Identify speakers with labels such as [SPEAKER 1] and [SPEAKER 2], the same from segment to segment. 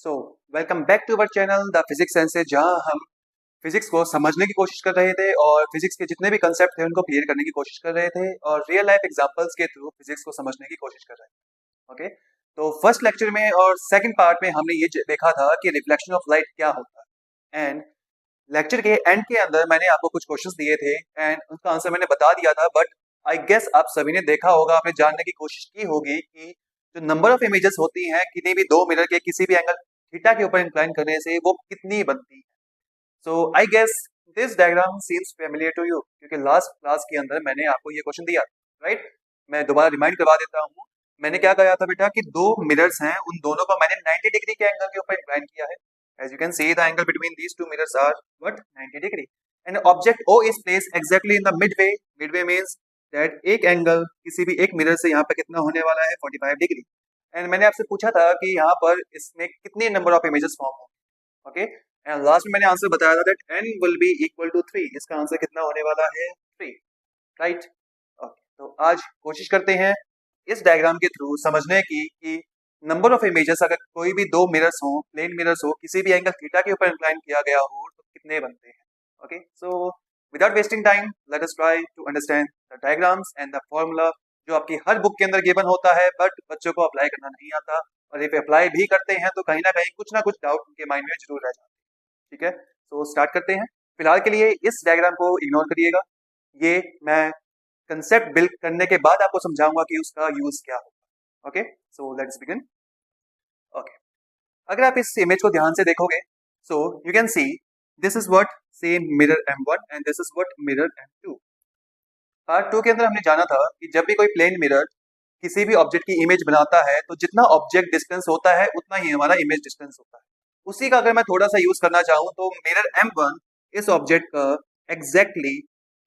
[SPEAKER 1] So welcome back to our channel the physics sense से, जहां हम फिजिक्स को समझने की कोशिश कर रहे थे और फिजिक्स के जितने भी कंसेप्ट थे उनको क्लियर करने की कोशिश कर रहे थे और रियल लाइफ एग्जांपल्स के थ्रू फिजिक्स को समझने की कोशिश कर रहे थे। ओके, तो फर्स्ट लेक्चर में और सेकंड पार्ट में हमने ये देखा था कि रिफ्लेक्शन ऑफ लाइट क्या होता है, एंड लेक्चर के एंड के अंदर मैंने आपको कुछ क्वेश्चंस दिए थे एंड उसका आंसर मैंने बता दिया था। बट आई गेस आप सभी ने देखा होगा, आपने जानने की कोशिश की होगी कि जो नंबर ऑफ इमेजेस होती हैं किसी भी दो मिरर के किसी भी एंगल थीटा के ऊपर इंक्लाइन करने से वो कितनी बनती है। So I guess this diagram seems familiar to you, क्योंकि लास्ट क्लास के अंदर मैंने आपको ये क्वेश्चन दिया, राइट? मैं दोबारा रिमाइंड करवा देता हूँ। मैंने क्या कहा था बेटा कि दो मिरर्स हैं, उन दोनों को मैंने 90 डिग्री के एंगल के ऊपर इंक्लाइन किया है। As you can see, the angle between these two mirrors are what 90 degree, and object O is placed exactly in the midway. Midway means that एक एंगल किसी भी एक मिरर से यहाँ पे कितना होने वाला है 45 डिग्री। एंड मैंने आपसे पूछा था कि यहाँ पर इसमें कितने नंबर ऑफ इमेजेस फॉर्म होंगे। ओके, एंड लास्ट में मैंने आंसर बताया था that n will be equal to 3। इसका आंसर कितना होने वाला है 3, राइट? ओके, तो आज कोशिश करते हैं इस डायग्राम के थ्रू समझने की कि नंबर ऑफ इमेजेस अगर कोई भी दो मिरर्स हो, प्लेन मिरर्स हो, किसी भी एंगल थीटा के ऊपर इंक्लाइन किया गया हो तो कितने बनते हैं। Okay, so without wasting time let us try to understand the diagrams and the formula जो आपकी हर बुक के अंदर गिवन होता है, बट बच्चों को अप्लाई करना नहीं आता, और ये अप्लाई भी करते हैं तो कहीं ना कहीं कुछ ना कुछ डाउट उनके माइंड में जरूर रह जाता है। ठीक है, तो स्टार्ट करते हैं। फिलहाल के लिए इस डायग्राम को इग्नोर करिएगा, ये मैं कंसेप्ट बिल्ड करने के बाद आपको समझाऊंगा कि उसका यूज क्या होगा। Okay, so let's begin. Okay, अगर आप इस इमेज को ध्यान से देखोगे, so you can see this is what same mirror M1 and this is what mirror M2। Part 2 के अंदर हमने जाना था कि जब भी कोई प्लेन मिरर किसी भी ऑब्जेक्ट की इमेज बनाता है तो जितना ऑब्जेक्ट डिस्टेंस होता है उतना ही हमारा इमेज डिस्टेंस होता है। उसी का अगर मैं थोड़ा सा यूज करना चाहूँ तो मिरर M1 इस ऑब्जेक्ट का एग्जैक्टली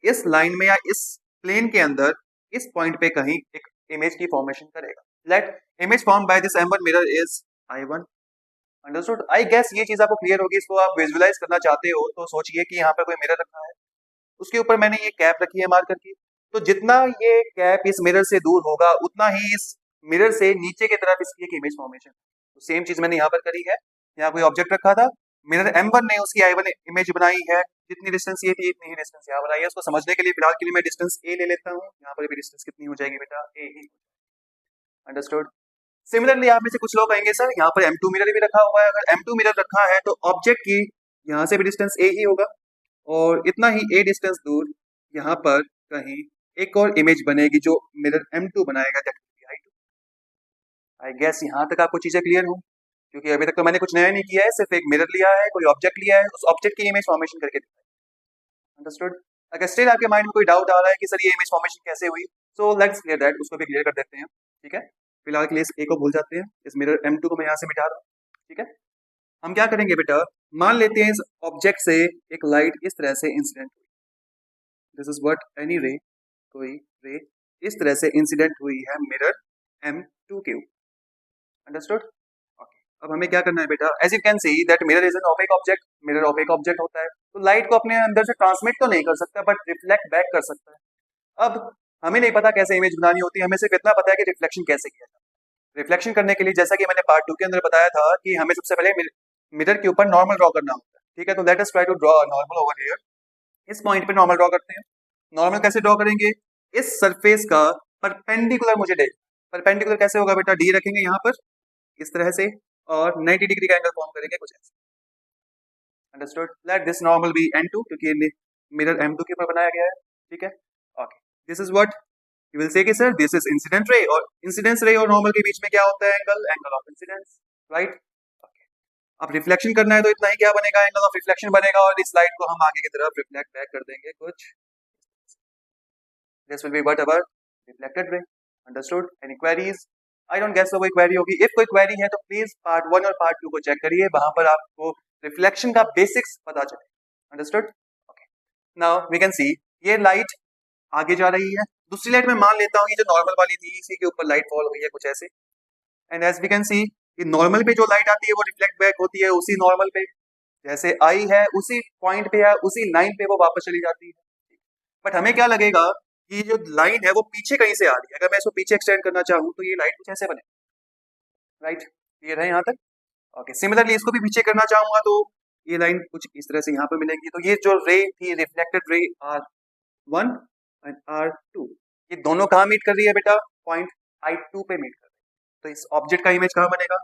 [SPEAKER 1] इस लाइन में या इस प्लेन के अंदर इस पॉइंट पे कहीं एक इमेज की फॉर्मेशन करेगा। Let image form by this M1 mirror is I1। Understood? I guess ये चीज आपको क्लियर होगी। इसको आप विजुअलाइज करना चाहते हो तो सोचिए कि यहाँ पर कोई मिरर रखा है, उसके ऊपर मैंने ये कैप रखी है मार्कर की, तो जितना ये कैप इस मिरर से दूर होगा उतना ही इस मिरर से नीचे की तरफ इसकी एक इमेज फॉर्मेशन। तो सेम चीज मैंने यहाँ पर करी है। यहाँ कोई ऑब्जेक्ट रखा था, मिरर M1 ने उसकी I1 इमेज बनाई है, जितनी डिस्टेंस ये थी इतनी ही डिस्टेंस यहाँ बनाई है। उसको समझने के लिए फिलहाल के लिए मैं डिस्टेंस A ले लेता हूँ। यहाँ पर भी डिस्टेंस कितनी हो जाएगी बेटा, A ही। अंडरस्टूड? सिमिलरली आप में से कुछ लोग कहेंगे सर यहाँ पर M2 मिरर भी रखा हुआ है। अगर M2 मिरर रखा है तो ऑब्जेक्ट की यहाँ से भी डिस्टेंस A ही होगा, और इतना ही A डिस्टेंस दूर यहाँ पर कहीं एक और इमेज बनेगी जो मिरर M2 बनाएगा, that will be I2। I guess यहाँ तक आपको चीजें क्लियर हो, क्योंकि अभी तक तो मैंने कुछ नया नहीं किया है, सिर्फ एक मिरर लिया है, कोई ऑब्जेक्ट लिया है, उस ऑब्जेक्ट की इमेज फॉर्मेशन करके दिखाई। अंडरस्टूड? अगर स्टिल आपके माइंड में कोई डाउट आ रहा है कि सर ये इमेज फॉर्मेशन कैसे हुई, सो लेट्स क्लियर दैट, उसको भी क्लियर कर देते हैं। ठीक है, फिलहाल के लिए इस A को भूल जाते हैं, इस मिरर M2 को मैं यहाँ से मिटा रहा हूँ। ठीक है, हम क्या करेंगे बेटा, मान लेते हैं इस ऑब्जेक्ट से एक लाइट इस तरह से इंसिडेंट हुई। दिस इज व्हाट एनी रे, कोई रे इस तरह से इंसिडेंट हुई है मिरर M2 के ऊपर। अंडरस्टूड? ओके, अब हमें क्या करना है बेटा, as you can see that mirror is an opaque object. Mirror opaque object होता है तो लाइट को अपने अंदर से ट्रांसमिट तो नहीं कर सकता, बट रिफ्लेक्ट बैक कर सकता है। अब हमें नहीं पता कैसे इमेज बनानी होती है, हमें सिर्फ इतना पता है कि रिफ्लेक्शन कैसे किया जाता है। रिफ्लेक्शन करने के लिए जैसा कि मैंने पार्ट 2 के अंदर बताया था कि हमें सबसे पहले मिरर के ऊपर नॉर्मल ड्रॉ करना होता है। ठीक है, तो let us try to draw normal over here. इस पॉइंट पे नॉर्मल ड्रॉ करते हैं। नॉर्मल कैसे ड्रॉ करेंगे, इस सरफेस का परपेंडिकुलर मुझे दे। परपेंडिकुलर कैसे होगा बेटा, डी रखेंगे यहाँ पर इस तरह से और 90 डिग्री का एंगल फॉर्म करेंगे कुछ ऐसे। Understood? Let this normal be N2, क्योंकि मिरर M2 के ऊपर बनाया गया है। ठीक है, okay, this is what you will से कि sir this is incident ray, और इंसिडेंस रे और नॉर्मल के बीच में क्या होता है, angle, angle of incidence, right? Okay, अब रिफ्लेक्शन करना है तो इतना ही क्या बनेगा, एंगल ऑफ रिफ्लेक्शन बनेगा, और इस लाइट को हम आगे की तरफ रिफ्लेक्ट बैक कर देंगे कुछ। This will be what our reflected ray. Understood? Any queries? I don't guess कोई क्वेरी होगी। इफ कोई क्वेरी है तो प्लीज पार्ट 1 और पार्ट 2 को चेक करिए, वहां पर आपको रिफ्लेक्शन का बेसिक्स पता चले। Understood? Okay, now we can see ये लाइट आगे जा रही है, दूसरी लाइट में मान लेता हूँ ये जो नॉर्मल वाली थी इसी के ऊपर लाइट फॉल हुई है कुछ ऐसे। And as we can see कि नॉर्मल पे जो लाइट आती है वो रिफ्लेक्ट बैक होती है उसी नॉर्मल पे, जैसे आई है उसी पॉइंट पे या उसी लाइन पे वो वापस चली जाती है। बट हमें क्या लगेगा कि जो लाइन है वो पीछे कहीं से आ रही है, अगर मैं इसको पीछे एक्सटेंड करना चाहूँ तो ये लाइट कुछ ऐसे बने। राइट, क्लियर है यहाँ तक? ओके, सिमिलरली इसको भी पीछे करना चाहूंगा तो ये लाइन कुछ इस तरह से यहाँ पे मिलेगी। तो ये जो रे थी, reflected ray R1 and R2, ये दोनों कहाँ मीट कर रही है बेटा? पॉइंट I2 पे मीट कर रही है। तो इस ऑब्जेक्ट का इमेज कहाँ बनेगा?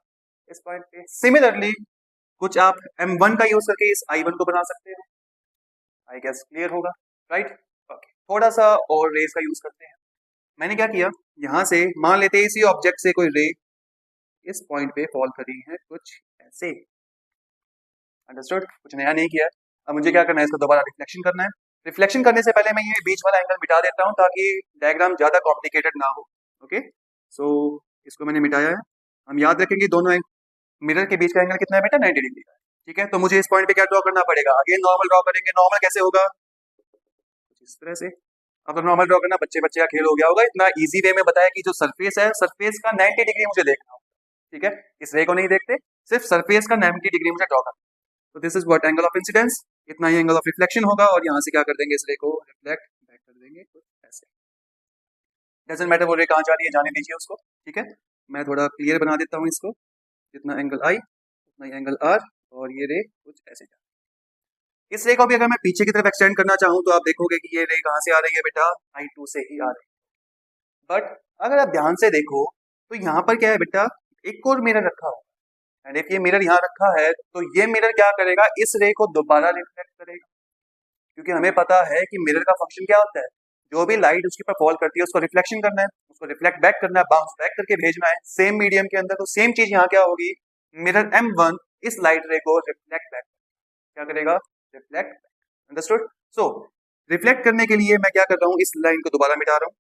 [SPEAKER 1] इस पॉइंट पे। सिमिलरली कुछ आप M1 का यूज करके इस I1 को बना सकते हो। आई गेस क्लियर होगा, राइट? ओके, थोड़ा सा और रेज का यूज करते हैं। मैंने क्या किया, यहाँ से मान लेते हैं इसी ऑब्जेक्ट से कोई रे इस पॉइंट पे फॉल कर रही है, कुछ ऐसे। अंडरस्टूड? कुछ नया नहीं किया। अब मुझे क्या करना है, इसको दोबारा रिफ्लेक्शन करना है। रिफ्लेक्शन करने से पहले मैं ये बीच वाला एंगल मिटा देता हूँ ताकि डायग्राम ज्यादा कॉम्प्लिकेटेड ना हो। ओके, सो इसको मैंने मिटाया है। हम याद रखेंगे दोनों मिरर के बीच का एंगल कितना है बेटा? 90 डिग्री का है। ठीक है, तो मुझे इस पॉइंट पे क्या ड्रॉ करना पड़ेगा? अगेन नॉर्मल ड्रॉ करेंगे। नॉर्मल कैसे होगा? कुछ इस तरह से। अब नॉर्मल ड्रॉ करना बच्चे बच्चे का खेल हो गया होगा, इतना इजी वे में बताया कि जो सरफेस है, सरफेस का 90 डिग्री मुझे देखना होगा। ठीक है, इस रे को नहीं देखते, सिर्फ सरफेस का 90 डिग्री मुझे ड्रॉ करना। तो this is what angle of incidence, इतना ही एंगल ऑफ रिफ्लेक्शन होगा। और यहाँ से क्या कर देंगे, इस रे को रिफ्लेक्ट बैक कर देंगे कुछ ऐसे। डजंट मैटर वो रे कहाँ जा रही है, जाने दीजिए उसको। ठीक है, मैं थोड़ा क्लियर बना देता हूँ इसको। जितना एंगल आई उतना ही एंगल आर, और ये रे कुछ ऐसे जा। इस रे को भी अगर मैं पीछे की तरफ एक्सटेंड करना चाहूँ तो आप देखोगे कि ये रे कहाँ से आ रही है बेटा? I2 से ही आ रही है। बट अगर आप ध्यान से देखो तो यहाँ पर क्या है बेटा? एक और मिरर रखा हुआ है। एंड इफ ये मिरर यहाँ रखा है तो ये मिरर क्या करेगा? इस रे को दोबारा रिफ्लेक्ट करेगा। क्योंकि हमें पता है कि मिरर का फंक्शन क्या होता है, जो भी लाइट उसके ऊपर फॉल करती है उसको रिफ्लेक्शन करना है, उसको रिफ्लेक्ट बैक करना है, बाउंस बैक करके भेजना है सेम मीडियम के अंदर। तो सेम चीज यहाँ क्या होगी? मिरर M1 इस लाइट रे को रिफ्लेक्ट बैक क्या करेगा? रिफ्लेक्ट। अंडरस्टूड? सो रिफ्लेक्ट करने के लिए मैं क्या कर रहा हूँ, इस लाइन को दोबारा मिटा रहा हूँ।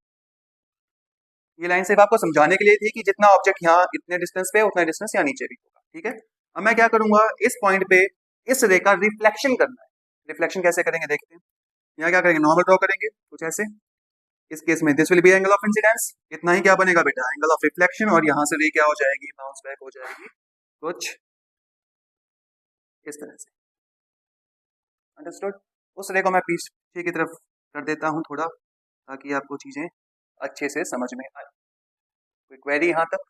[SPEAKER 1] ये लाइन सिर्फ आपको समझाने के लिए थी कि जितना ऑब्जेक्ट यहाँ इतने डिस्टेंस पे उतना डिस्टेंस यहाँ नीचे भी होगा। ठीक है, अब मैं क्या करूंगा, इस पॉइंट पे इस रे का रिफ्लेक्शन करना है। रिफ्लेक्शन कैसे करेंगे देखते हैं। यहाँ क्या करेंगे, नॉर्मल ड्रॉ करेंगे कुछ ऐसे। इस केस में this will B angle of incidence, इतना ही क्या बनेगा बेटा? Angle of reflection. और यहाँ से रे क्या हो जाएगी? बाउंस बैक हो जाएगी कुछ इस तरह से। अंडरस्टूड? उस रे को मैं पीछे की तरफ कर देता हूँ थोड़ा, ताकि आपको चीजें अच्छे से समझ में आए। कोई क्वेरी यहाँ तक?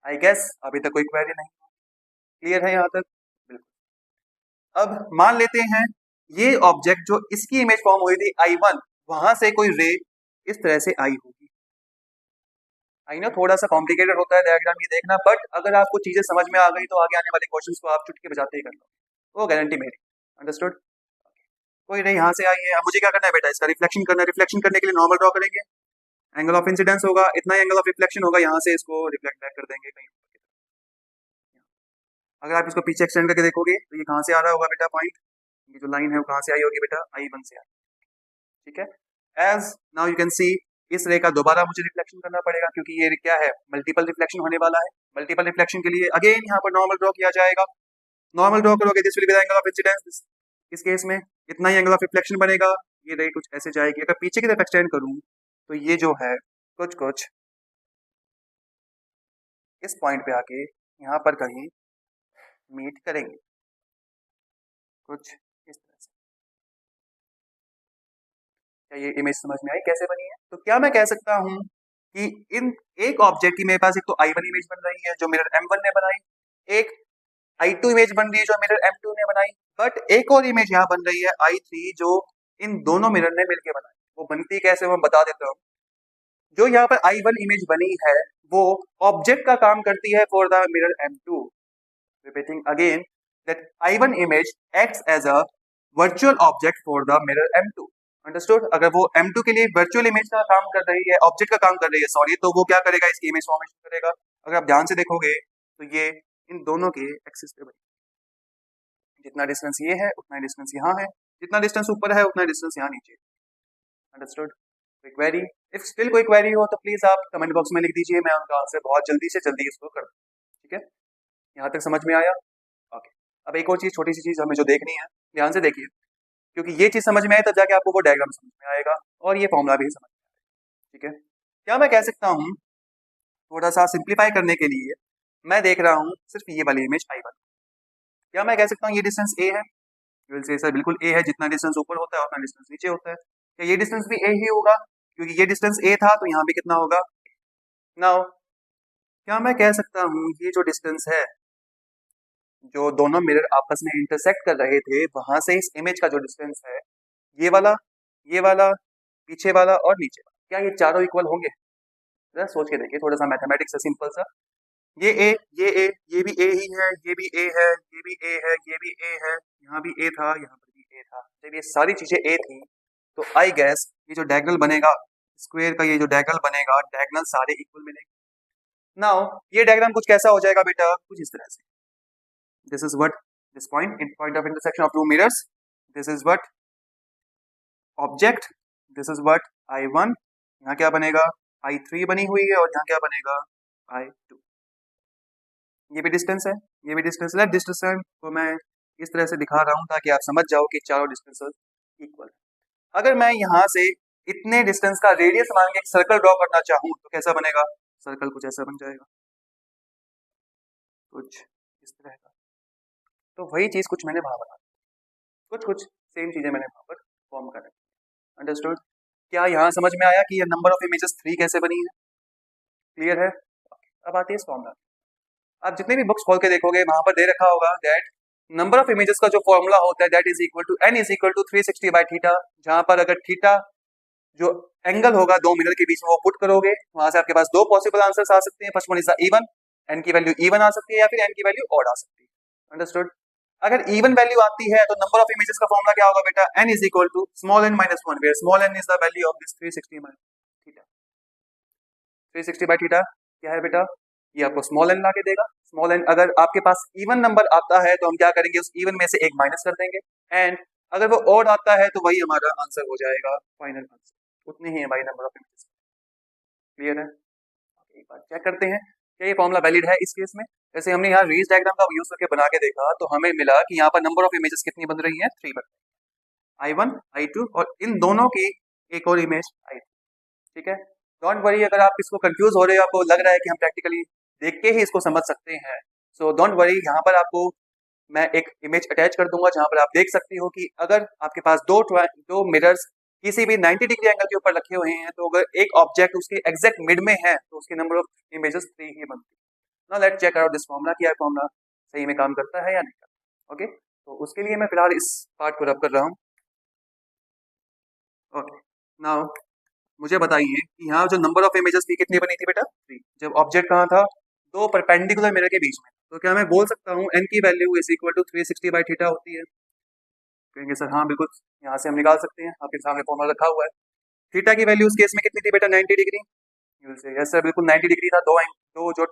[SPEAKER 1] आई गेस अभी तक कोई क्वेरी नहीं। क्लियर है यहाँ तक? बिल्कुल। अब मान लेते हैं ये ऑब्जेक्ट जो इसकी इमेज फॉर्म हुई थी I1, वहां से कोई रे इस तरह से आई होगी। आई नो थोड़ा सा कॉम्प्लिकेटेड होता है डायग्राम ये देखना, बट अगर आपको चीजें समझ में आ गई तो आगे आने वाले क्वेश्चंस को आप चुटकी बजाते ही कर लो, वो गारंटी मेरी। अंडरस्टूड? कोई रे यहाँ से आई है। अब मुझे क्या करना है बेटा? इसका रिफ्लेक्शन करना है। रिफ्लेक्शन करने के लिए नॉर्मल ड्रॉ करेंगे। एंगल ऑफ इंसिडेंस होगा इतना, एंगल ऑफ रिफ्लेक्शन होगा, यहाँ से इसको रिफ्लेक्ट बैक कर देंगे कहीं। अगर आप इसको पीछे एक्सटेंड करके देखोगे तो ये कहाँ से आ रहा होगा बेटा? पॉइंट, ये जो लाइन है वो कहाँ से आई होगी बेटा? I1 से आई। ठीक है, as now you can see इस रे का दोबारा मुझे रिफ्लेक्शन करना पड़ेगा, क्योंकि ये क्या है? मल्टीपल रिफ्लेक्शन होने वाला है। मल्टीपल रिफ्लेक्शन के लिए अगेन यहाँ पर नॉर्मल ड्रॉ किया जाएगा। नॉर्मल ड्रॉ करोगे this will be the angle of incidence. इस केस में इतना ही एंगल ऑफ रिफ्लेक्शन बनेगा। ये रे कुछ ऐसे जाएगी। अगर पीछे की तरफ एक्सटेंड करूं तो ये जो है कुछ कुछ इस पॉइंट पे आके यहाँ पर कहीं मीट करेंगे कुछ इस तरह से। क्या ये इमेज समझ में आई कैसे बनी है? तो क्या मैं कह सकता हूँ कि इन एक ऑब्जेक्ट की मेरे पास एक तो I1 इमेज बन रही है जो मिरर M1 ने बनाई, एक I2 इमेज बन रही है जो मिरर M2 ने बनाई, बट एक और इमेज यहाँ बन रही है I3 जो इन दोनों मिरर ने मिलकर बनाई। वो बनती कैसे वो मैं बता देता हूँ। जो यहाँ पर I1 इमेज बनी है वो ऑब्जेक्ट का काम करती है for the mirror M2। Repeating again that I1 image acts as a virtual object for the mirror M2। Understood? अगर वो M2 के लिए वर्चुअल इमेज का काम कर रही है, ऑब्जेक्ट का काम कर रही है सॉरी, तो वो क्या करेगा? इसकी इमेज फॉर्मेशन करेगा। अगर आप ध्यान से देखोगे तो ये इन दोनों के एक्सिस पे बनी, जितना डिस्टेंस ये है उतना डिस्टेंस यहाँ है, जितना डिस्टेंस ऊपर है उतना डिस्टेंस यहाँ नीचे। अंडरस्टूड? कोई क्वेरी? इफ स्टिल कोई क्वेरी हो तो प्लीज आप कमेंट बॉक्स में लिख दीजिए, मैं उनका आंसर बहुत जल्दी से जल्दी इसको कर दूँ। ठीक है, यहाँ तक समझ में आया? ओके, अब एक और चीज, छोटी सी चीज हमें जो देखनी है, ध्यान से देखिए, क्योंकि ये चीज समझ में आए तब जाके आपको वो डायग्राम समझ में आएगा और ये फॉर्मूला भी समझ में आएगा। ठीक है, क्या मैं कह सकता हूँ, थोड़ा सा सिंप्लीफाई करने के लिए मैं देख रहा हूँ सिर्फ ये वाली इमेज I1। क्या मैं कह सकता हूँ ये डिस्टेंस A है? यू विल से सर बिल्कुल A है, जितना डिस्टेंस ऊपर होता है उतना डिस्टेंस नीचे होता है। क्या ये डिस्टेंस भी A ही होगा? क्योंकि ये डिस्टेंस A था तो यहाँ भी कितना होगा? नाउ क्या मैं कह सकता हूँ ये जो डिस्टेंस है जो दोनों मिरर आपस में इंटरसेक्ट कर रहे थे वहां से इस इमेज का जो डिस्टेंस है, ये वाला, ये वाला, पीछे वाला और नीचे वाला, क्या ये चारों इक्वल होंगे? जरा सोच के देखिए, थोड़ा सा मैथमेटिक्स है सिंपल सा। ये ए, ये ए, ये भी ए ही है, ये भी ए है, ये भी ए है, ये भी ए है, यहाँ भी ए था, यहाँ पर भी ए था। जब ये सारी चीजें ए थी तो आई गेस ये जो डायगोनल बनेगा, स्क्वायर का ये जो डायगोनल बनेगा, डायगोनल सारे इक्वल मिलेंगे। नाउ ये डायग्राम कुछ कैसा हो जाएगा बेटा? कुछ इस तरह से, this is what this point in point of intersection of two mirrors, this is what object, this is what I1, यहाँ क्या बनेगा? I3 बनी हुई है और यहाँ क्या बनेगा? I2। ये भी डिस्टेंस है, ये भी डिस्टेंस है। डिस्टेंस को मैं इस तरह से दिखा रहा हूँ ताकि आप समझ जाओ कि चारों डिस्टेंसेस इक्वल है। अगर मैं यहाँ से इतने डिस्टेंस का रेडियस मान के एक सर्कल ड्रॉ करना चाहूँ तो कैसा बनेगा? सर्कल कुछ ऐसा बन जाएगा, कुछ इस तरह का। तो वही चीज कुछ मैंने वहां बना, कुछ सेम चीजें मैंने वहां पर फॉर्म कर रखी। अंडरस्टूड? क्या यहाँ समझ में आया कि ये नंबर ऑफ इमेजेस 3 कैसे बनी है? क्लियर है? अब आती है इस फॉर्मूला। आप जितने भी बुक्स खोल के देखोगे वहां पर दे रखा होगा दैट नंबर ऑफ इमेजेस का जो फॉर्मूला होता है that is equal to n is equal to 360 by theta, जहां पर अगर थीटा जो एंगल होगा दो मिरर के बीच में वो पुट करोगे, वहां से आपके पास दो पॉसिबल आंसर्स आ सकते हैं। First one is the even, n की वैल्यू इवन आ सकती है या फिर n की वैल्यू ऑड आ सकती है। अंडरस्टूड? अगर इवन वैल्यू आती है तो नंबर ऑफ इमेजेस का फॉर्मूला क्या होगा बेटा? n is equal to small n minus 1, where small n is the value of this 360 by theta. 360 by theta क्या है बेटा? ये आपको स्मॉल n ला के देगा। स्मॉल n अगर आपके पास इवन नंबर आता है तो हम क्या करेंगे? उस इवन में से एक माइनस कर देंगे, एंड अगर वो ऑड आता है तो वही हमारा आंसर हो जाएगा, फाइनल आंसर। उतने ही है भाई नंबर ऑफ इमेजेस। क्लियर है? एक बार चेक करते हैं क्या ये फॉर्मूला वैलिड है इस केस में। जैसे हमने यहाँ रेस डायग्राम का यूज करके बना के देखा तो हमें मिला कि यहाँ पर नंबर ऑफ इमेजेस कितनी बन रही है? 3 बन रही है, I1, I2 और इन दोनों की एक और इमेज I3। ठीक है, डोंट वरी अगर आप इसको कंफ्यूज हो रहे हो, आपको लग रहा है कि हम प्रैक्टिकली देख के ही इसको समझ सकते हैं, सो डोंट वरी, यहाँ पर आपको मैं एक इमेज अटैच कर दूंगा जहां पर आप देख सकते हो कि अगर आपके पास दो मिरर्स किसी भी 90 डिग्री एंगल के ऊपर रखे हुए हैं तो अगर एक ऑब्जेक्ट उसके एग्जैक्ट मिड में है तो उसके नंबर ऑफ इमेजेस 3 ही बनती है। Now let's check out this formula कि यह फॉर्मूला सही में काम करता है या नहीं करता। ओके, तो उसके लिए मैं फिलहाल इस पार्ट को रब कर रहा हूँ। ओके, नाउ मुझे बताइए कि यहाँ जो नंबर ऑफ इमेजेस थी कितनी बनी थी बेटा? 3। जब ऑब्जेक्ट कहाँ था? दो परपेंडिकुलर मिरर के बीच में। तो क्या मैं बोल सकता हूँ n की value is equal to 360 by theta होती है? कहेंगे सर हाँ बिल्कुल, यहाँ से हम निकाल सकते हैं, आपके सामने फॉर्मूला रखा हुआ है। थीटा की वैल्यू उस केस में कितनी थी बेटा? 90 डिग्री। यू विल से यस सर बिल्कुल 90 डिग्री था। दो जो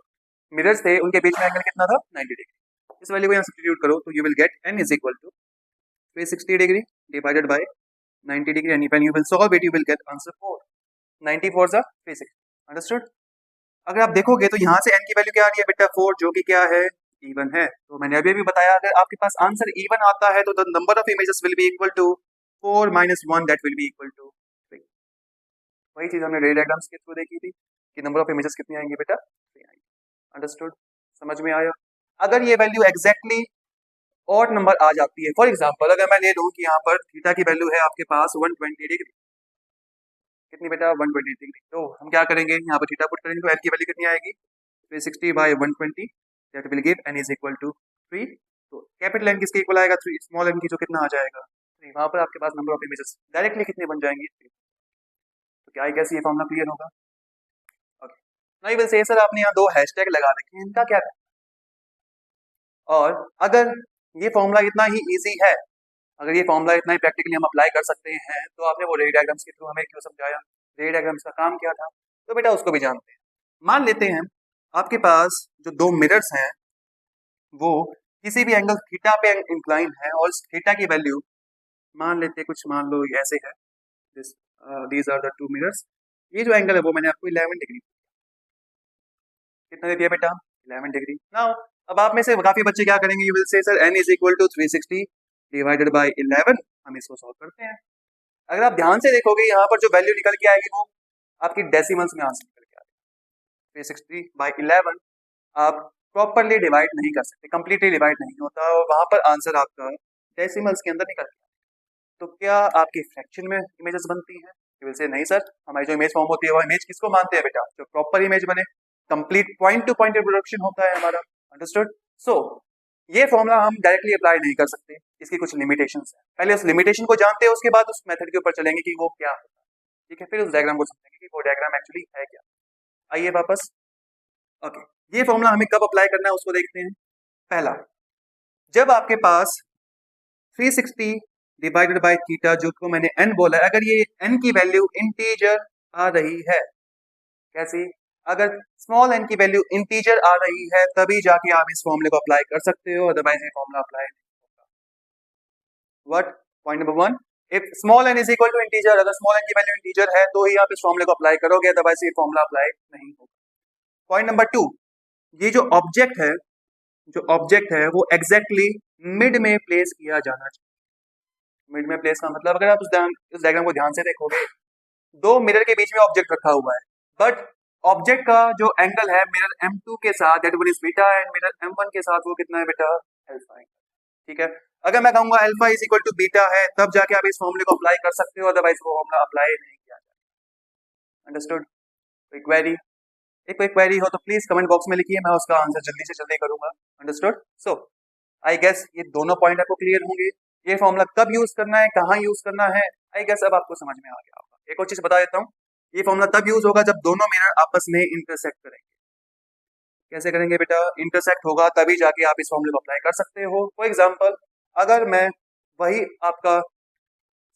[SPEAKER 1] मिरर्स थे उनके बीच में एंगल कितना था? 90 डिग्री। इस वैल्यू को यहाँ सब्स्टिट्यूट करो तो you will get n is equal to 360 degree divided by 90 degree, and when you will solve it you will get answer 4। 90 4 जा 360। अंडरस्टूड? अगर आप देखोगे तो यहाँ से n की वैल्यू क्या आ रही है बेटा? 4, जो कि क्या है? इवन है। तो मैंने अभी भी बताया अगर आपके पास आंसर इवन आता है तो the number of images will be equal to 4 minus 1 that will be equal to 3। वही चीज हमने रे डायग्राम्स के थ्रू देखी थी कि नंबर ऑफ इमेजेस कितनी आएंगी बेटा? 3 आएंगी। अंडरस्टूड? समझ में आया? अगर ये वैल्यू एग्जैक्टली ऑड नंबर आ जाती है, फॉर एग्जाम्पल अगर मैं ले लूँ कि यहाँ पर थीटा की वैल्यू है आपके पास 120 डिग्री, कितनी बेटा? 120 डिग्री। तो हम क्या करेंगे? यहाँ पर थीटा पुट करेंगे तो n की वैल्यू कितनी आएगी? 360 by 120 that will give n is equal to 3। तो कैपिटल n किसके इक्वल आएगा? 3। स्मॉल n की जो कितना आ जाएगा? 3। वहां पर आपके पास नंबर ऑफ इमेजेस डायरेक्टली कितने बन जाएंगे? 3। तो क्या कैसे ये फॉर्मूला क्लियर होगा? Okay, now you will say sir आपने यहाँ दो हैशटैग लगा रखे हैं, इनका क्या करना? और अगर ये फॉर्मूला इतना ही ईजी है, अगर ये फॉर्मूला इतना ही प्रैक्टिकली हम अप्लाई कर सकते हैं तो आपने वो रे डायग्राम्स के थ्रू हमें क्यों समझाया? रे डायग्राम्स का काम क्या था? तो बेटा उसको भी जानते हैं। मान लेते हैं आपके पास जो दो मिरर्स हैं वो किसी भी एंगल थीटा पे इंक्लाइन है और इस थीटा की वैल्यू मान लेते हैं कुछ, मान लो ऐसे है, these are the two mirrors. ये जो एंगल है वो मैंने आपको 11 डिग्री कितना दे दिया बेटा? 11 डिग्री। नाउ अब आप में से काफी बच्चे क्या करेंगे? You will say sir n is equal to 360 divided by 11। हम इसको सॉल्व करते हैं। अगर आप ध्यान से देखोगे यहाँ पर जो वैल्यू निकल के आएगी वो आपकी डेसिमल्स में आंसर निकल के आएगी। 360 बाय 11 आप प्रॉपरली डिवाइड नहीं कर सकते, कंप्लीटली डिवाइड नहीं होता और वहां पर आंसर आपका डेसिमल्स के अंदर निकल के आएगा। तो क्या आपकी फ्रैक्शन में इमेजेस बनती हैं? यू विल से नहीं सर, हमारी जो इमेज फॉर्म होती है वो इमेज किसको मानते हैं बेटा? जो प्रॉपर इमेज बने, complete point two point reproduction होता है हमारा। अंडरस्टूड? सो ये फॉर्मूला हम डायरेक्टली अप्लाई नहीं कर सकते, इसकी कुछ लिमिटेशंस है। पहले उस लिमिटेशन को जानते हैं, उसके बाद उस मेथड के ऊपर चलेंगे कि वो क्या होता है, ठीक है। फिर उस डायग्राम को समझेंगे कि वो डायग्राम एक्चुअली है क्या। आइए वापस, ओके, ये फॉर्मूला हमें कब अप्लाई करना है उसको देखते हैं। पहला, जब आपके पास 360 डिवाइडेड बाय थीटा, जो को मैंने n बोला है, अगर ये n की वैल्यू इंटीजर आ रही है, कैसी, अगर स्मॉल n की वैल्यू इंटीजर आ रही है तभी जाके आप इस फॉर्मूले को अप्लाई कर सकते हो, अदरवाइज ये फॉर्मूला अप्लाई नहीं होगा। What, point number one, if small n is equal to integer, अगर स्मॉल n की वैल्यू इंटीजर है तो ही आप इस फॉर्मूले को अप्लाई करोगे, अदरवाइज ये फॉर्मूला अप्लाई नहीं होगा। पॉइंट नंबर टू, ये जो ऑब्जेक्ट है, वो एग्जैक्टली मिड में प्लेस किया जाना चाहिए। मिड में प्लेस का मतलब, अगर आप उस डायग्राम को ध्यान से देखोगे, दो मिरर के बीच में ऑब्जेक्ट रखा हुआ है, बट ऑब्जेक्ट का जो एंगल है मिरर M2 के साथ, that one is beta, and mirror M1 के साथ वो कितना है बेटा, अल्फा है, ठीक है। अगर मैं कहूंगा alpha is equal to beta है, तब जाके आप इस फॉर्मूले को अप्लाई कर सकते हो, अदरवाइज वो फॉर्मूला अप्लाई नहीं किया जाएगा। अंडरस्टूड? कोई क्वेरी? एक कोई क्वेरी हो तो प्लीज कमेंट बॉक्स में लिखिए, मैं उसका आंसर जल्दी से जल्दी करूंगा। अंडरस्टूड? सो आई गेस ये दोनों पॉइंट आपको क्लियर होंगे। ये फॉर्मूला कब यूज करना है, कहाँ यूज करना है, आई गेस अब आपको समझ में आ गया होगा। एक और चीज बता देता हूँ, ये फॉर्मूला तब यूज होगा जब दोनों मिरर आपस में इंटरसेक्ट करेंगे। कैसे करेंगे बेटा? इंटरसेक्ट होगा तभी जाके आप इस फॉर्मूले को अप्लाई कर सकते हो। फॉर एग्जाम्पल, अगर मैं वही आपका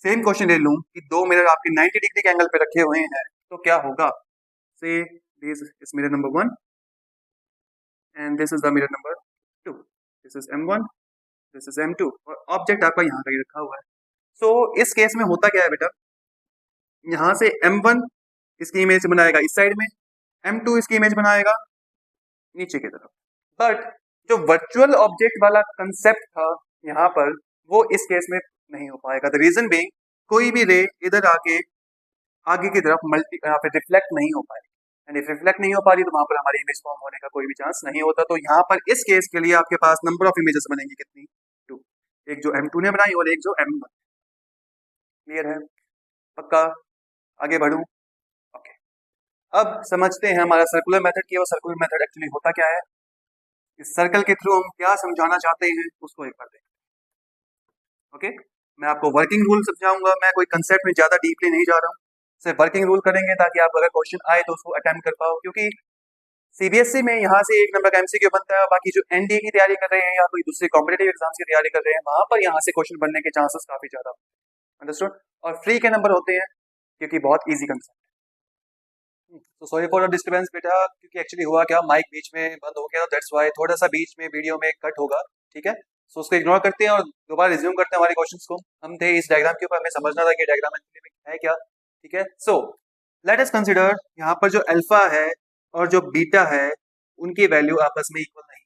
[SPEAKER 1] सेम क्वेश्चन ले लूं कि दो मिरर आपके 90 डिग्री के एंगल पे रखे हुए हैं, तो क्या होगा? से this is mirror number 1 and this is the mirror number 2, this is M1, this is M2, और ऑब्जेक्ट आपका यहाँ कहीं रखा हुआ है। सो इस केस में होता क्या है बेटा, यहाँ से M1 इसकी इमेज बनाएगा इस साइड में, M2 इसकी इमेज बनाएगा नीचे की तरफ, बट जो वर्चुअल ऑब्जेक्ट वाला कंसेप्ट था यहाँ पर, वो इस केस में नहीं हो पाएगा। द रीजन बीइंग, कोई भी रे इधर आके आगे की तरफ यहाँ पे रिफ्लेक्ट नहीं हो पाएगी, एंड इफ रिफ्लेक्ट नहीं हो पा रही तो वहां पर हमारी इमेज फॉर्म होने का कोई भी चांस नहीं होता। तो यहाँ पर इस केस के लिए आपके पास नंबर ऑफ इमेजेस बनेंगी कितनी? 2, एक जो M2 ने बनाई और एक जो M1। क्लियर है? पक्का? आगे बढ़ूं? ओके, अब समझते हैं हमारा सर्कुलर मेथड की, और सर्कुलर मेथड एक्चुअली होता क्या है, इस सर्कल के थ्रू हम क्या समझाना चाहते हैं उसको एक बार देखें। ओके, मैं आपको वर्किंग रूल समझाऊंगा, मैं कोई कंसेप्ट में ज्यादा डीपली नहीं जा रहा हूँ, सिर्फ वर्किंग रूल करेंगे ताकि आप अगर क्वेश्चन आए तो उसको अटेम्प्ट कर पाओ, क्योंकि सीबीएसई में यहाँ से 1 नंबर का एमसीक्यू बनता है, बाकी जो एनडीए की तैयारी कर रहे हैं या कोई दूसरे कॉम्पिटेटिव एग्जाम्स की तैयारी कर रहे हैं, वहां पर यहाँ से क्वेश्चन बनने के चांसेस काफी ज्यादा। अंडरस्टूड? और फ्री के नंबर होते हैं क्योंकि बहुत ईजी कंसेप्ट। तो सॉरी फॉर द डिस्टर्बेंस बेटा, क्योंकि एक्चुअली हुआ क्या, माइक बीच में बंद हो गया, दैट्स व्हाई थोड़ा सा बीच में वीडियो में कट होगा, ठीक है। सो उसको इग्नोर करते हैं और दोबारा रिज्यूम करते हैं हमारे क्वेश्चंस को। हम थे इस डायग्राम के ऊपर, हमें समझना था कि डायग्राम एक्चुअली में है क्या, ठीक है। सो लेट अस कंसीडर, यहाँ पर जो अल्फा है और जो बीटा है, उनकी वैल्यू आपस में इक्वल नहीं।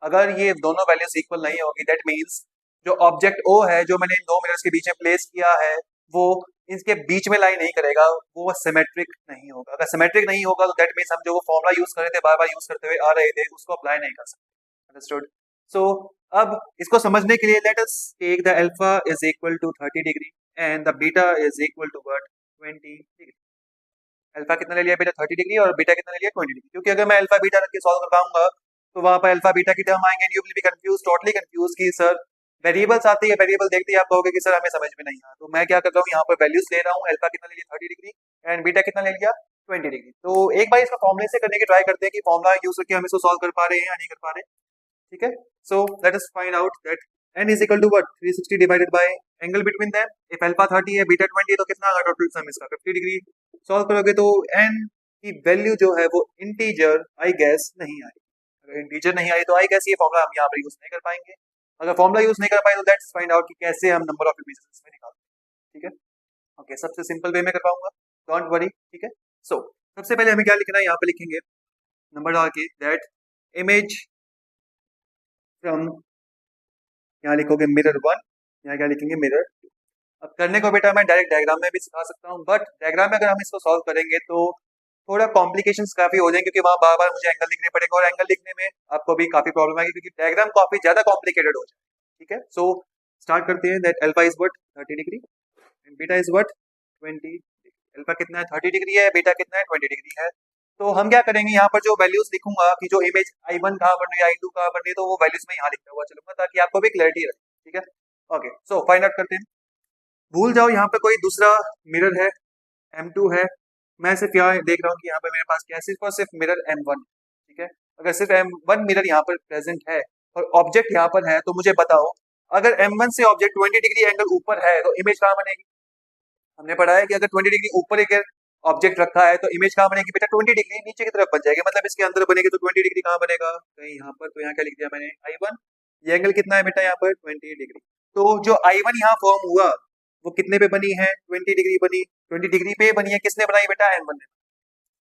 [SPEAKER 1] अगर ये दोनों वैल्यूज इक्वल नहीं होगी, दैट मीन्स जो ऑब्जेक्ट O है, जो मैंने इन दो मिरर्स के बीच में प्लेस किया है, वो इसके बीच में लाई नहीं करेगा, वो सिमेट्रिक नहीं होगा। अगर सिमेट्रिक नहीं होगा तो दैट मीन्स हम जो वो फॉर्मूला यूज कर रहे थे, बार बार यूज करते हुए आ रहे थे, उसको अप्लाई नहीं कर सकते। अंडरस्टूड? सो अब इसको समझने के लिए let us take the alpha is equal to 30 degree and the beta is equal to what, 20 degree. Alpha कितना ले लिया बेटा? 30 डिग्री, और बीटा कितना ले लिया? 20 डिग्री। क्योंकि अगर मैं अल्फा बीटा रख के सॉल्व कर पाऊंगा तो वहां पर अल्फा बीटा की टर्म आएंगे, you will be confuse, totally confuse कि सर वेरिएबल्स आती है, वेरिएबल देखते ही आप कहोगे कि सर हमें समझ में नहीं आ। तो मैं क्या कर रहा हूँ, यहाँ पर वैल्यूज ले रहा हूँ, अल्फा कितना ले लिया? 30 डिग्री, एंड बीटा कितना ले लिया? 20 डिग्री। तो एक बार इसको फॉर्मूले से करने की ट्राई करते हैं कि फॉर्मूला यूज करके हम इसको सॉल्व कर पा रहे हैं या नहीं कर पा रहे, ठीक है। So let us find out that n is equal to what, 360 divided by angle between them. If alpha 30 है, बीटा 20 है, तो कितना आएगा टोटल सम इसका? 50 डिग्री। सॉल्व करोगे तो n की वैल्यू जो है वो इंटीजर आई गेस नहीं आई। अगर इंटीजर नहीं आई तो आई गेस ये फॉर्मूला हम यहाँ पर यूज नहीं कर पाएंगे। अगर फॉर्मूला यूज नहीं कर पाए तो लेट्स फाइंड आउट कि कैसे हम नंबर ऑफ इमेजेस इसमें निकालते हैं, ठीक है। ओके, सबसे सिंपल वे में कर पाऊंगा, डोंट वरी, ठीक है। सो सबसे पहले हमें क्या लिखना है, यहाँ पे लिखेंगे नंबर डाल के दैट इमेज फ्रॉम, यहाँ लिखोगे मिरर 1, यहाँ क्या लिखेंगे? मिरर 2। अब करने को बेटा मैं डायरेक्ट डायग्राम में भी सिखा सकता हूँ, बट डायग्राम में अगर हम इसको सॉल्व करेंगे तो थोड़ा कॉम्प्लिकेशंस काफी हो जाएंगे, क्योंकि वहाँ बार बार मुझे एंगल लिखने पड़ेगा, और एंगल लिखने में आपको भी काफी प्रॉब्लम आएगी क्योंकि डायग्राम काफी ज्यादा कॉम्प्लिकेटेड हो जाए, ठीक है। सो स्टार्ट करते हैं that alpha is what, 30 degree, and beta is what, 20 degree. Alpha कितना है? 30 डिग्री है, बीटा कितना है? 20 डिग्री है। तो हम क्या करेंगे, यहाँ पर जो वैल्यूज लिखूंगा कि जो इमेज I1 कहाँ बन रही है, I2 कहाँ बन रही है, तो वो वैल्यूज में यहाँ लिखता हुआ चलूंगा ताकि आपको भी क्लैरिटी रहे। ठीक है, ओके, सो फाइंड आउट करते हैं। भूल जाओ यहाँ पे कोई दूसरा मिरर है, M2 है। मैं सिर्फ यहाँ देख रहा हूँ कि यहाँ पर मेरे पास क्या है, सिर्फ और सिर्फ मिरर M1। ठीक है, अगर सिर्फ M1 मिरर यहाँ पर प्रेजेंट है और ऑब्जेक्ट यहाँ पर है, तो मुझे बताओ अगर M1 से ऑब्जेक्ट 20 डिग्री एंगल ऊपर है तो इमेज कहाँ बनेगी। हमने पढ़ा है कि अगर 20 डिग्री ऊपर एक ऑब्जेक्ट रखा है तो इमेज कहाँ बनेगी बेटा, 20 डिग्री नीचे की तरफ बन जाएगी, मतलब इसके अंदर बनेगी। तो 20 डिग्री कहाँ बनेगा, कहीं यहाँ पर। तो यहाँ क्या लिख दिया मैंने, I1। ये एंगल कितना है बेटा यहाँ पर, 20 डिग्री। तो जो I1 यहाँ फॉर्म हुआ वो कितने पे बनी है, 20 डिग्री बनी। 20 डिग्री पे बनी है, किसने बनाई बेटा, M1 ने।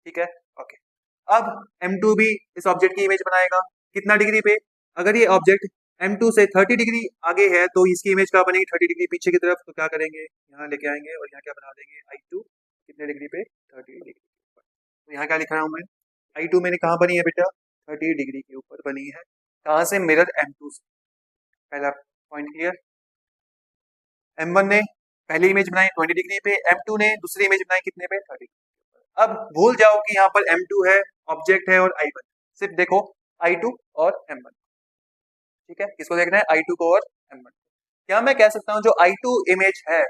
[SPEAKER 1] ठीक है, ओके। अब M2 भी इस ऑब्जेक्ट की इमेज बनाएगा, कितना डिग्री पे। अगर ये ऑब्जेक्ट M2 से 30 डिग्री आगे है तो इसकी इमेज क्या बनेगी, 30 डिग्री पीछे की तरफ। तो क्या करेंगे, यहाँ लेके आएंगे और यहाँ क्या बना देंगे, I2 कितने डिग्री पे, 30 डिग्री के ऊपर। तो यहाँ क्या लिख रहा हूँ मैं, I2 मैंने कहाँ बनी है बेटा, 30 डिग्री के ऊपर बनी है। कहाँ से, मिरर M2 से। पहला पॉइंट क्लियर। M1 ने पहली इमेज बनाई 20 डिग्री पे, M2 ने दूसरी इमेज बनाई कितने पे, 30 डिग्री। अब भूल जाओ कि यहाँ पर M2 है, ऑब्जेक्ट है, और I1। सिर्फ देखो I2 और M1। ठीक है, किसको देखना है, I2 को और M1। क्या मैं कह सकता हूँ जो I2 इमेज है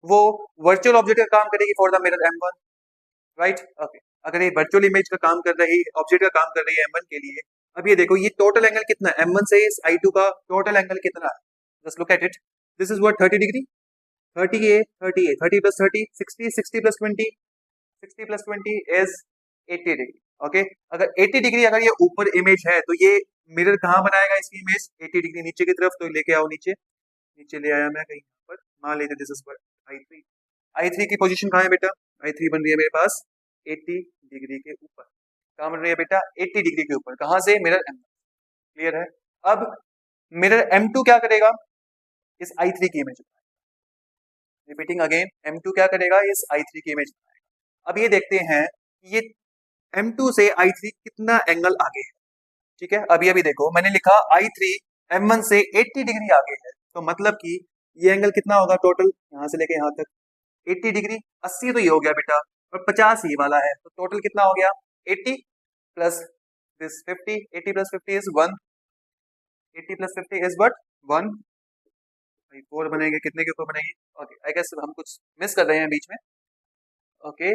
[SPEAKER 1] वो वर्चुअल ऑब्जेक्ट का काम करेगी for the mirror M1, right. Okay, अगर ये वर्चुअल इमेज का काम कर रही है, ऑब्जेक्ट का काम कर रही है M1 के लिए। अब ये देखो ये टोटल एंगल कितना है, M1 से इस I2 का टोटल एंगल कितना है, just look at it. This is what, 30 degree. 30 plus 30 60, 60 plus 20, 60 plus 20 is 80 degree. Okay, अगर 80 डिग्री अगर ये ऊपर इमेज है तो ये मिरर कहाँ बनाएगा इसकी इमेज, 80 डिग्री नीचे की तरफ। तो लेके आओ नीचे, नीचे ले आया मैं कहीं पर। मान लेते दिस इज I3। I3 की पोजीशन कहाँ है बेटा, I3 बन रही है मेरे पास 80 डिग्री के ऊपर। कहाँ बन रही है बेटा, 80 डिग्री के ऊपर। कहाँ से, मिरर M1। क्लियर है। अब मिरर M2 क्या करेगा, इस I3 की इमेज। रिपीटिंग अगेन, M2 क्या करेगा, इस I3 की इमेज बनाएगा। अब ये देखते हैं ये M2 से I3 कितना एंगल आगे है। ठीक है, अभी अभी देखो मैंने लिखा I3 M1 से 80 डिग्री आगे है, तो मतलब कि ये एंगल कितना होगा टोटल, यहाँ से लेके यहाँ तक 80 डिग्री। 80 तो ये हो गया बेटा, और 50 ये वाला है, तो टोटल कितना हो गया, 80 plus this 50। 80 plus 50 is 1। 80 plus 50 is what, 1। 4 बनेंगे, कितने के ऊपर बनेगी। ओके, आई गेस हम कुछ मिस कर रहे हैं बीच में। ओके,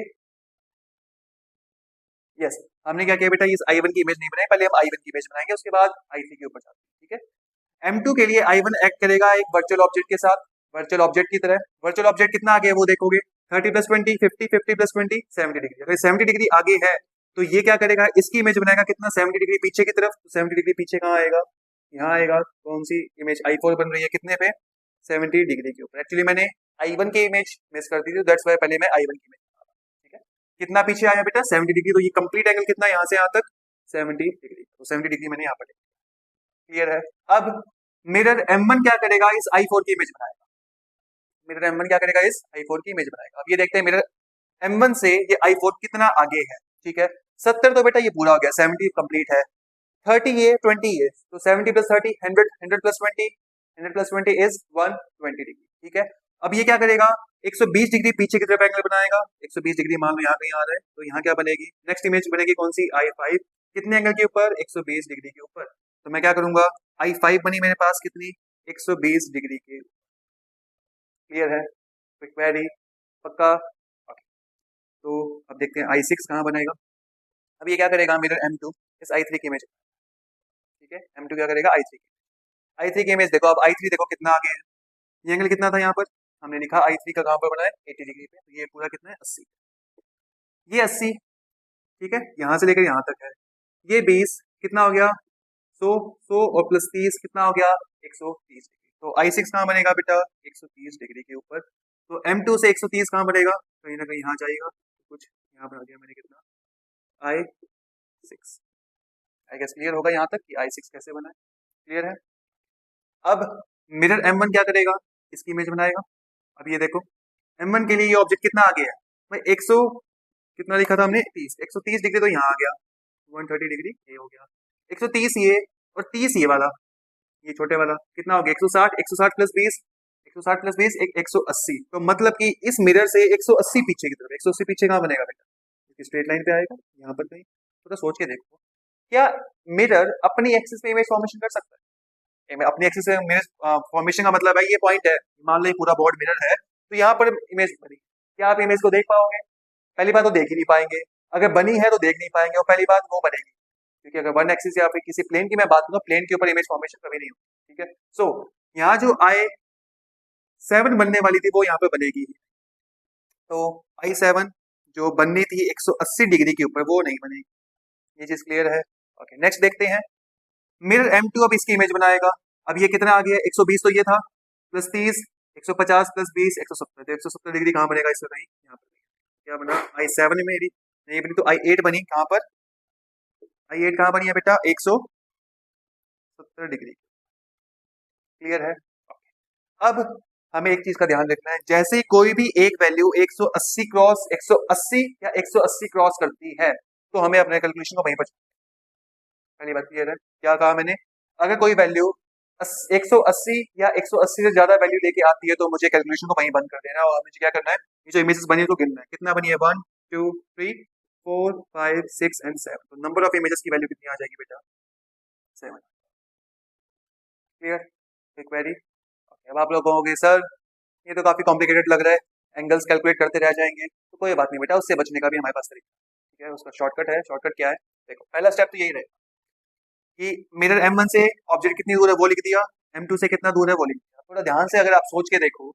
[SPEAKER 1] यस, हमने क्या किया बेटा, इस I1 की इमेज नहीं बनाई, पहले हम I1 की इमेज बनाएंगे, उसके बाद I3 के ऊपर जाते हैं। ठीक है, M2 के लिए I1 एक्ट करेगा एक वर्चुअल ऑब्जेक्ट के साथ, वर्चुअल ऑब्जेक्ट की तरह। वर्चुअल ऑब्जेक्ट कितना आगे है वो देखोगे, 30 प्लस 20 50, 50 प्लस 20 70 डिग्री। अगर 70 डिग्री आगे है तो ये क्या करेगा, इसकी इमेज बनाएगा कितना, 70 डिग्री पीछे की तरफ। 70 डिग्री पीछे कहाँ आएगा, यहाँ आएगा। कौन सी इमेज, I4 बन रही है कितने पे, 70 डिग्री के ऊपर। एक्चुअली मैंने I1 की इमेज मिस कर दी थी, दैट्स वाई पहले मैं I1 की इमेज। ठीक है, कितना पीछे आया बेटा, 70 डिग्री। तो ये कंप्लीट एंगल कितना, यहाँ से यहाँ तक 70 डिग्री। तो 70 डिग्री मैंने यहाँ पर। क्लियर है। अब मिरर M1 क्या करेगा, इस I4 की इमेज बनाएगा। मिरर M1 क्या करेगा, इस I4 की इमेज बनाएगा। अब ये देखते हैं मिरर M1 से ये I4 कितना आगे है। ठीक है, 70 तो बेटा ये पूरा हो गया, 70 कंप्लीट है। 30 ये, 20 ये, तो 70 plus 30 100, 100 plus 20, 100 plus 20 is 120 degree. ठीक है, अब ये क्या करेगा, 120 डिग्री पीछे की तरफ एंगल बनाएगा। 120 डिग्री मान लो यहाँ कहीं आ रहा है, तो यहाँ क्या बनेगी, नेक्स्ट इमेज बनेगी कौन सी, I5। कितने एंगल के ऊपर, 120 डिग्री के ऊपर। तो मैं क्या करूंगा, I5 बनी मेरे पास कितनी, 120 डिग्री के। क्लियर है, क्वेरी पक्का। Okay. तो अब देखते हैं I6 कहाँ बनेगा। अब ये क्या करेगा, मिरर M2 इस I3 की इमेज। ठीक है, M2 क्या करेगा, I3 की इमेज देखो। अब I3 देखो कितना आगे है, ये एंगल कितना था यहाँ पर, हमने लिखा I3 का कहाँ पर बना है, 80 डिग्री पे। तो ये पूरा कितना है, 80। ये 80, ठीक है, यहाँ से लेकर यहाँ तक है। ये 20 कितना हो गया, 100 और प्लस 30 कितना हो गया, 130 डिग्री। तो I6 कहाँ बनेगा बेटा, 130 डिग्री के ऊपर। तो M2 से 130 कहाँ बनेगा, कहीं ना कहीं यहाँ जाएगा। कुछ यहाँ बना दिया मैंने, कितना, I6। आई गेस क्लियर होगा यहाँ तक कि I6 कैसे बना है। क्लियर है। अब मिरर M1 क्या करेगा, इसकी इमेज बनाएगा। अब ये देखो M1 के लिए ये ऑब्जेक्ट कितना आगे है भाई, 100 कितना लिखा था हमने, 30। 130 डिग्री तो यहाँ आ गया, 130 डिग्री ये हो गया। 130 ये और 30 ये वाला, ये छोटे वाला कितना हो गया, 160। 160 प्लस 20, 160 प्लस 20 180। तो मतलब कि इस मिरर से 180 पीछे की तरफ, 180 पीछे कहाँ बनेगा बेटा, स्ट्रेट लाइन पे आएगा यहाँ पर कहीं। थोड़ा सोच के देखो, क्या मिरर अपनी एक्सिस पे इमेज फॉर्मेशन कर सकता है? अपनी एक्सिस से इमेज फॉर्मेशन का मतलब है ये पॉइंट है, मान लो ये पूरा बोर्ड मिरर है, तो यहाँ पर इमेज बनी, क्या आप इमेज को देख पाओगे? पहली बात तो देख ही नहीं पाएंगे, अगर बनी है तो देख नहीं पाएंगे, और पहली बात वो बनेगी क्योंकि अगर वन एक्सिस या फिर किसी प्लेन की मैं बात करूँ, प्लेन के ऊपर इमेज फॉर्मेशन कभी नहीं होगी, ठीक है। सो यहाँ जो I7 बनने वाली थी वो यहाँ पे बनेगी, तो I7 जो बननी थी 180 डिग्री के ऊपर वो नहीं बनेगी, ये चीज क्लियर है। ओके, नेक्स्ट देखते हैं। मिरर M2 अब इसकी इमेज बनाएगा। अब ये कितना आ गया, 120 तो ये था, प्लस 30, 150 प्लस 20, 170, तो 170 डिग्री कहाँ बनेगा इससे भाई, यहाँ पर क्या बना, I7 मेरी नहीं बनी तो I8 बनी, कहाँ पर I8 कहाँ बनी है बेटा, 170 डिग्री, क्लियर है। अब हमें एक चीज का ध्यान रखना है, जैसे कोई भी एक वैल्यू 180 क्रॉस 180 या 180 क्रॉस करती है तो हमें अपने कैलकुलेशन को वहीं पर, पहली बात क्लियर है। क्या कहा मैंने, अगर कोई वैल्यू 180 या 180 से ज्यादा वैल्यू लेके आती है तो मुझे कैलकुलेशन को वहीं बंद कर देना है, और मुझे क्या करना है, ये जो इमेजेस बनी है तो गिनना है, कितना बनी है, 1 2 3 4 5 6 एंड 7, तो नंबर ऑफ इमेजेस की वैल्यू कितनी आ जाएगी बेटा, 7, क्लियर। क्वेरी। अब आप लोग कहोगे सर ये तो काफी कॉम्प्लिकेटेड लग रहा है, एंगल्स कैलकुलेट करते रह जाएंगे, तो कोई बात नहीं बेटा, उससे बचने का भी हमारे पास तरीका, ठीक है, उसका शॉर्टकट है। शॉर्टकट क्या है, देखो पहला स्टेप तो यही रहेगा कि मिरर M1 से ऑब्जेक्ट कितनी दूर है वो लिख दिया, M2 से कितना दूर है वो लिख दिया। थोड़ा ध्यान से अगर आप सोच के देखो,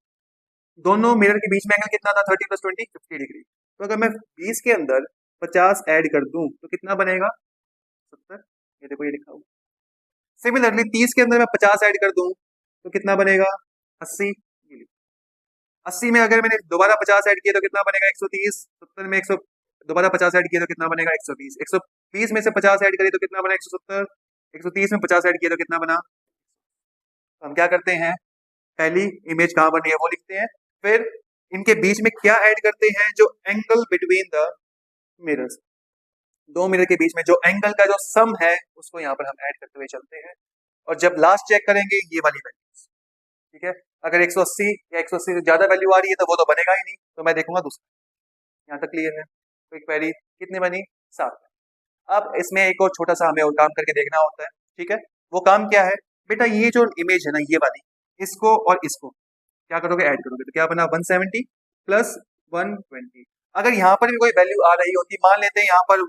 [SPEAKER 1] दोनों मिरर के बीच में एंगल कितना था, 30 + 20 50 डिग्री, तो अगर मैं 20 के अंदर 50 ऐड कर दूं तो कितना बनेगा, 70, ये देखो ये लिखा हुआ। सिमिलरली 30 के अंदर मैं 50 ऐड कर दूं तो कितना बनेगा, 80, 80 में अगर मैंने दोबारा 50 ऐड किया तो कितना बनेगा, 130, 70 में 100 दोबारा 50 ऐड किया तो कितना बनेगा, 120, 120 में से 50 ऐड करिए तो कितना बना, 170, 130 में 50 ऐड किया तो कितना बना। तो हम क्या करते हैं, पहली इमेज कहाँ बनी है वो लिखते हैं, फिर इनके बीच में क्या ऐड करते हैं, जो एंगल बिटवीन द मिरर्स, दो मिरर के बीच में जो एंगल का जो सम है उसको यहाँ पर हम ऐड करते हुए चलते हैं, और जब लास्ट चेक करेंगे ये वाली वैल्यूज, ठीक है। अगर 180 या 180 से ज्यादा वैल्यू आ रही है तो वो तो बनेगा ही नहीं, तो मैं देखूंगा दूसरा, यहाँ तक क्लियर है। तो एक क्वेरी कितनी बनी, 7। अब इसमें एक और छोटा सा हमें और काम करके देखना होता है, ठीक है। वो काम क्या है बेटा, ये जो इमेज है ना ये वाली, इसको और इसको क्या करोगे, ऐड करोगे, तो क्या बना, 170 प्लस 120। अगर यहाँ पर भी कोई वैल्यू आ रही होती, मान लेते हैं यहाँ पर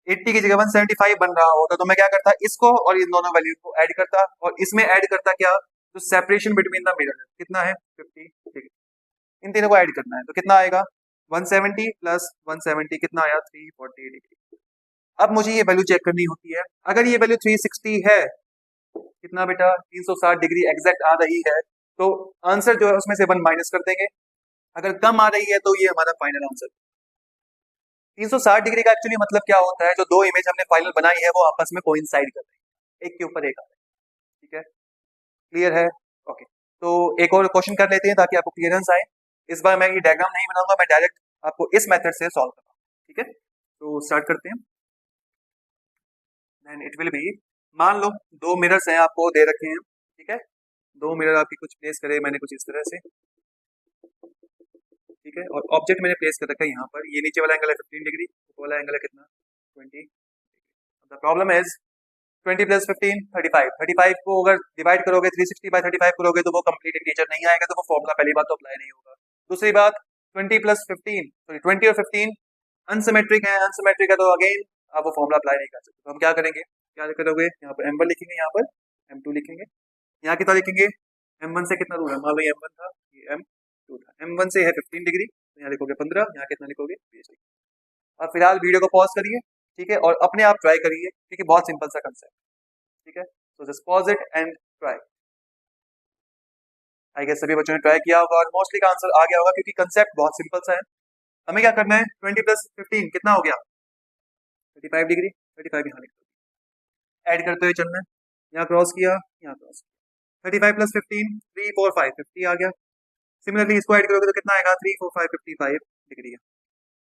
[SPEAKER 1] 180 की जगह 175 बन रहा होता, तो मैं क्या करता, इसको और इन दोनों वैल्यू को ऐड करता, और इसमें ऐड करता क्या, जो सेपरेशन बिटवीन द मिरर है कितना है, 50 डिग्री, इन तीनों को ऐड करना है, तो कितना आएगा, 170 प्लस 170 कितना आया, 340 डिग्री। अब मुझे ये वैल्यू चेक करनी होती है, अगर ये वैल्यू 360 है, कितना बेटा, 360 डिग्री एग्जैक्ट आ रही है, तो आंसर जो है उसमें से 1 माइनस कर देंगे, अगर कम आ रही है तो ये हमारा फाइनल आंसर। 360 डिग्री का एक्चुअली मतलब क्या होता है, जो दो इमेज हमने फाइनल बनाई है वो आपस में कोइंसाइड कर रही है, एक के ऊपर एक आ रही है, ठीक है, क्लियर है। ओके, तो एक और क्वेश्चन कर लेते हैं ताकि आपको क्लियरेंस आए। इस बार मैं ये डायग्राम नहीं बनाऊंगा, मैं डायरेक्ट आपको इस मेथड से सॉल्व करूंगा, ठीक है। तो स्टार्ट करते हैं। देन इट विल बी, मान लो दो मिरर्स हैं आपको दे रखे हैं, ठीक है, दो मिरर आपकी कुछ प्लेस करे मैंने कुछ इस तरह से, ठीक है, और ऑब्जेक्ट मैंने प्लेस कर रखा है यहाँ पर, ये नीचे वाला एंगल है 15 डिग्री, ऊपर वाला एंगल है कितना, 20। द प्रॉब्लम इज 20 प्लस 15 35, 35 को अगर डिवाइड करोगे 360/35 करोगे तो वो कंप्लीट इंटीजर नहीं आएगा, तो वो फॉर्मूला पहली बात तो अप्लाई नहीं होगा। दूसरी बात 20 प्लस 15 सॉरी 20 और 15 अनसिमेट्रिक है, अनसिमेट्रिक है तो अगेन आप वो फॉर्मूला अप्लाई नहीं कर सकते। तो हम क्या करेंगे, क्या करोगे, यहाँ पर M1 लिखेंगे, यहाँ पर M2 लिखेंगे, यहाँ कितना लिखेंगे, M1 से कितना दूर है, मान लो ये M1 था, ये M2 था, M1 से है 15 डिग्री, तो यहाँ लिखोगे 15, यहाँ कितना लिखोगे 20 डिग्री। अब फिलहाल वीडियो को पॉज करिए, ठीक है, और अपने आप ट्राई करिए क्योंकि बहुत सिंपल सा कंसेप्ट, ठीक है। So just pause it and try. I guess सभी बच्चों ने ट्राई किया होगा और मोस्टली का आंसर आ गया होगा क्योंकि कंसेप्ट बहुत सिंपल सा है। हमें क्या करना है, 20 प्लस 15 कितना हो गया, 35 डिग्री, 35 यहाँ लिख दो, ऐड करते हुए चलना है, यहाँ क्रॉस किया, यहाँ क्रॉस किया, 35 प्लस 15 3 4 5 50 आ गया। सिमिलरली इसको ऐड करोगे तो कितना आएगा, 3 4 5 55 डिग्री है।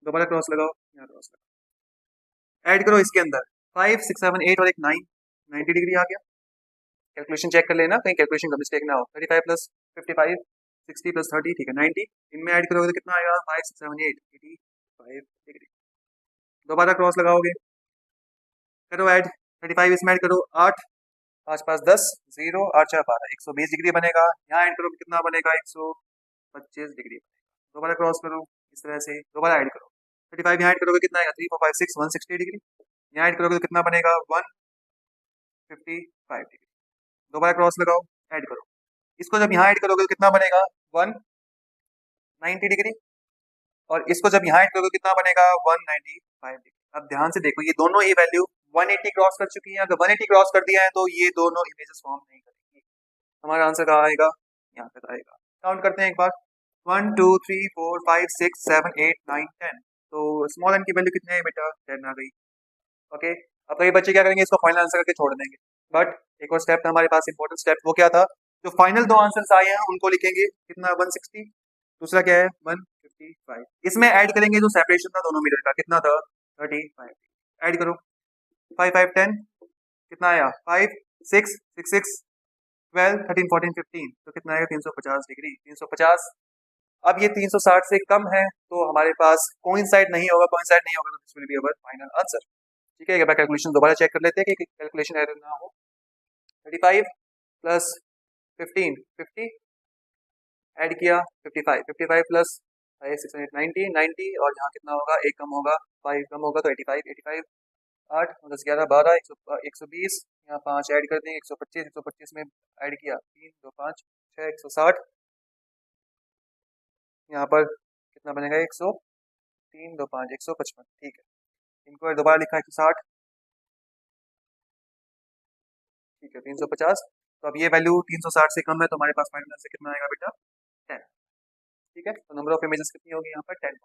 [SPEAKER 1] दोबारा क्रॉस लगाओ, यहाँ क्रॉस लगाओ, ऐड करो इसके अंदर 5 6 7 8 और एक 9 90 डिग्री आ गया। कैलकुलेशन चेक कर लेना कहीं कैलकुलेशन का मिस्टेक ना हो, 35 प्लस 55 60 प्लस 30, ठीक है 90, इनमें ऐड करोगे तो कितना आएगा, 5 6 7 8 85 डिग्री। दोबारा क्रॉस लगाओगे, करो ऐड, 35 इसमें ऐड करो, 8 5 5 10, 0 8 4 12, 120 डिग्री बनेगा। यहाँ ऐड करो कितना बनेगा, 125 डिग्री बनेगा। दोबारा क्रॉस करो इस तरह से, दोबारा ऐड करो, 35 यहाँ ऐड करोगे कितना आएगा, 3 4 5 6 160 डिग्री। यहाँ ऐड करोगे तो कितना बनेगा, 155 डिग्री। दोबारा क्रॉस लगाओ, ऐड करो, इसको जब यहाँ ऐड करोगे तो कितना बनेगा, 190 डिग्री। और इसको जब यहाँ ऐड करोगे कितना बनेगा, 195 डिग्री। अब ध्यान से देखो, ये दोनों ही वैल्यू 180 क्रॉस कर चुकी है। अगर 180 क्रॉस कर दिया है तो ये दोनों इमेजेस फॉर्म नहीं करेंगी। हमारा आंसर कहाँ आएगा, यहाँ तक आएगा। काउंट करते हैं एक बार, 1 2 3 4 5 6 7 8 9 10। तो स्मॉल एन की वैल्यू कितनी है बेटा, 10 आ गई। ओके, अब कई बच्चे क्या करेंगे, इसको फाइनल आंसर करके छोड़ देंगे। बट एक और स्टेप था हमारे पास, इंपॉर्टेंट स्टेप, वो क्या था, जो फाइनल दो आंसर्स आए हैं उनको लिखेंगे, कितना 160, दूसरा क्या है 155। इसमें ऐड करेंगे जो सेपरेशन था दोनों मिरर का, कितना था 35। ऐड करो, 5 5 10, कितना आया 5 6 6 6 12 13 14 15, तो कितना आएगा 350 डिग्री, 350। अब ये 360 से कम है तो हमारे पास कोइंसाइड नहीं होगा, कोइंसाइड नहीं होगा तो this will be our final answer. ठीक है, एक बार कैलकुलेशन दोबारा चेक कर लेते हैं कि कैलकुलेशन एरर ना हो। 35 प्लस 15 50, ऐड किया 55, 55 प्लस 690 90, और यहाँ कितना होगा, एक कम होगा, 5 कम होगा तो 85, 85 8 10 11 12 120, यहाँ 5 ऐड कर देंगे 125, 125 में ऐड किया 3 2 5 6 160, यहाँ पर कितना बनेगा 103 2 5 155। ठीक है, इनको दोबारा लिखा है 160, ठीक है 350। तो अब ये वैल्यू 360 से कम है तो हमारे पास फाइनल आंसर कितना आएगा बेटा, 10। ठीक है, तो नंबर ऑफ इमेजेस कितनी होगी यहाँ पर, 10।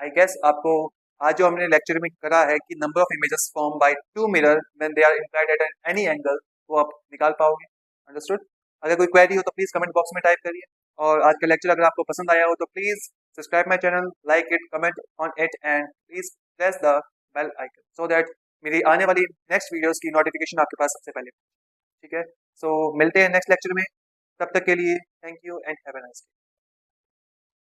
[SPEAKER 1] आई गेस आपको आज जो हमने लेक्चर में करा है कि number of images form by two mirror when they are inclined at any angle, वो आप निकाल पाओगे। अंडरस्टूड। अगर कोई क्वेरी हो तो प्लीज कमेंट बॉक्स में टाइप करिए, और आज का लेक्चर अगर आपको पसंद आया हो तो please subscribe my channel, like it, comment on it, and please press the bell icon so that मेरी आने वाली नेक्स्ट वीडियोस की नोटिफिकेशन आपके पास सबसे पहले। ठीक है, सो मिलते हैं नेक्स्ट लेक्चर में, तब तक के लिए thank you and have a nice day.